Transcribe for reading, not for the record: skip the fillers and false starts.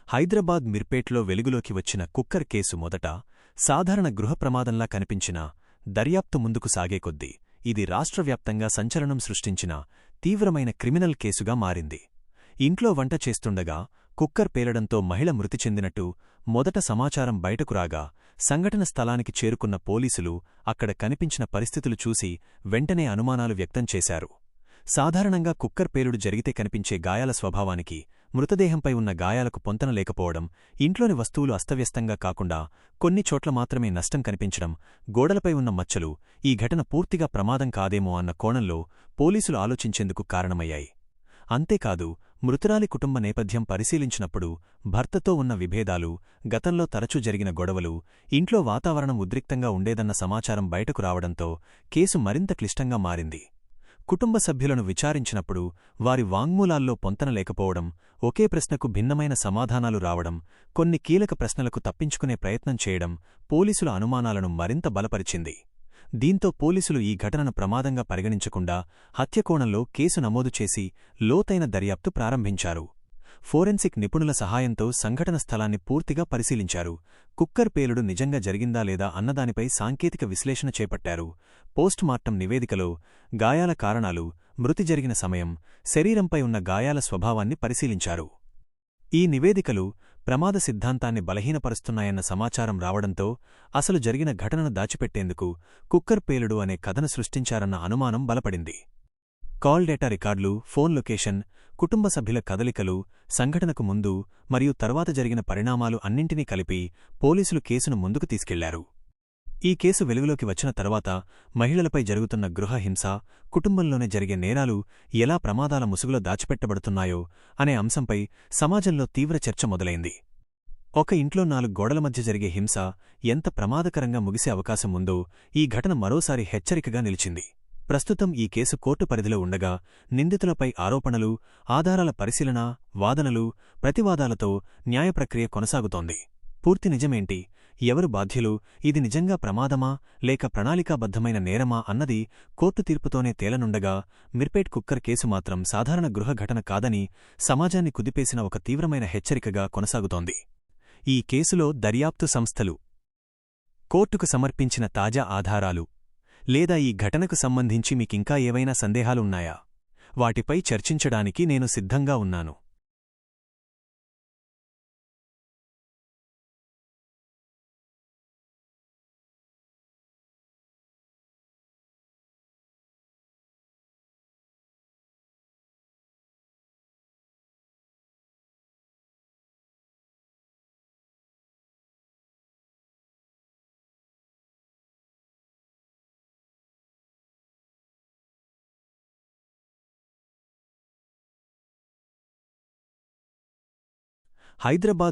హైదరాబాద్ మిర్పేట్లో వెలుగులోకి వచ్చిన cooker case మొదట సాధారణ గృహ ప్రమాదంలా కనిపించినా దర్యాప్తు ముందుకు సాగే కొద్దీ ఇది రాష్ట్రవ్యాప్తంగా సంచలనం సృష్టించిన తీవ్రమైన క్రిమినల్ కేసుగా మారింది. ఇంట్లో వంట చేస్తుండగా కుక్కర్ పేలడంతో మహిళ మృతి చెందినట్టు మొదట సమాచారం బయటకు రాగా సంఘటన స్థలానికి చేరుకున్న పోలీసులు అక్కడ కనిపించిన పరిస్థితులు చూసి వెంటనే అనుమానాలు వ్యక్తం చేశారు. సాధారణంగా కుక్కర్ పేలుడు జరిగితే కనిపించే గాయాల స్వభావానికి, మృతదేహంపై ఉన్న గాయాలకు పొంతన లేకపోవడం, ఇంట్లోని వస్తువులు అస్తవ్యస్తంగా కాకుండా కొన్ని చోట్ల మాత్రమే నష్టం కనిపించడం, గోడలపై ఉన్న మచ్చలు ఈ ఘటన పూర్తిగా ప్రమాదం కాదేమో అన్న కోణంలో పోలీసులు ఆలోచించేందుకు కారణమయ్యాయి. అంతేకాదు, మృతురాలి కుటుంబ నేపథ్యం పరిశీలించినప్పుడు భర్తతో ఉన్న విభేదాలు, గతంలో తరచూ జరిగిన గొడవలు, ఇంట్లో వాతావరణం ఉద్రిక్తంగా ఉండేదన్న సమాచారం బయటకు రావడంతో కేసు మరింత క్లిష్టంగా మారింది. కుటుంబ సభ్యులను విచారించినప్పుడు వారి వాంగ్మూలాల్లో పొంతన లేకపోవడం, ఒకే ప్రశ్నకు భిన్నమైన సమాధానాలు రావడం, కొన్ని కీలక ప్రశ్నలకు తప్పించుకునే ప్రయత్నం చేయడం పోలీసుల అనుమానాలను మరింత బలపరిచింది. దీంతో పోలీసులు ఈ ఘటనను ప్రమాదంగా పరిగణించకుండా హత్యకోణంలో కేసు నమోదు చేసి లోతైన దర్యాప్తు ప్రారంభించారు. ఫోరెన్సిక్ నిపుణుల సహాయంతో సంఘటన స్థలాన్ని పూర్తిగా పరిశీలించారు. కుక్కర్ పేలుడు నిజంగా జరిగిందా లేదా అన్నదానిపై సాంకేతిక విశ్లేషణ చేపట్టారు. పోస్టుమార్టం నివేదికలో గాయాల కారణాలు, మృతి జరిగిన సమయం, శరీరంపై ఉన్న గాయాల స్వభావాన్ని పరిశీలించారు. ఈ నివేదికలు ప్రమాద సిద్ధాంతాన్ని బలహీనపరుస్తున్నాయన్న సమాచారం రావడంతో అసలు జరిగిన ఘటనను దాచిపెట్టేందుకు కుక్కర్ పేలుడు అనే కథను సృష్టించారన్న అనుమానం బలపడింది. కాల్ డేటా రికార్డులు, ఫోన్ లొకేషన్, కుటుంబ సభ్యుల కదలికలు, సంఘటనకు ముందు మరియు తర్వాత జరిగిన పరిణామాలు అన్నింటినీ కలిపి పోలీసులు కేసును ముందుకు తీసుకెళ్లారు. ఈ కేసు వెలుగులోకి వచ్చిన తర్వాత మహిళలపై జరుగుతున్న గృహహింస, కుటుంబంలోనే జరిగే నేరాలు ఎలా ప్రమాదాల ముసుగులో దాచిపెట్టబడుతున్నాయో అనే అంశంపై సమాజంలో తీవ్ర చర్చ మొదలైంది. ఒక ఇంట్లో 4 గోడల మధ్య జరిగే హింస ఎంత ప్రమాదకరంగా ముగిసే అవకాశం ఉందో ఈ ఘటన మరోసారి హెచ్చరికగా నిలిచింది. ప్రస్తుతం ఈ కేసు కోర్టు పరిధిలో ఉండగా నిందితులపై ఆరోపణలు, ఆధారాల పరిశీలన, వాదనలు, ప్రతివాదాలతో న్యాయ ప్రక్రియ కొనసాగుతోంది. పూర్తి నిజమేంటి, ఎవరు బాధ్యులు, ఇది నిజంగా ప్రమాదమా లేక ప్రణాళికాబద్ధమైన నేరమా అన్నది కోర్టు తీర్పుతోనే తేలనుండగా, మిర్పేట్ కుక్కర్ కేసు మాత్రం సాధారణ గృహ ఘటన కాదని సమాజాన్ని కుదిపేసిన ఒక తీవ్రమైన హెచ్చరికగా కొనసాగుతోంది. ఈ కేసులో దర్యాప్తు సంస్థలు కోర్టుకు సమర్పించిన తాజా ఆధారాలు లేదా ఈ ఘటనకు సంబంధించి మీకింకా ఏవైనా సందేహాలున్నాయా? వాటిపై చర్చించడానికి నేను సిద్ధంగా ఉన్నాను. హైదరాబాద్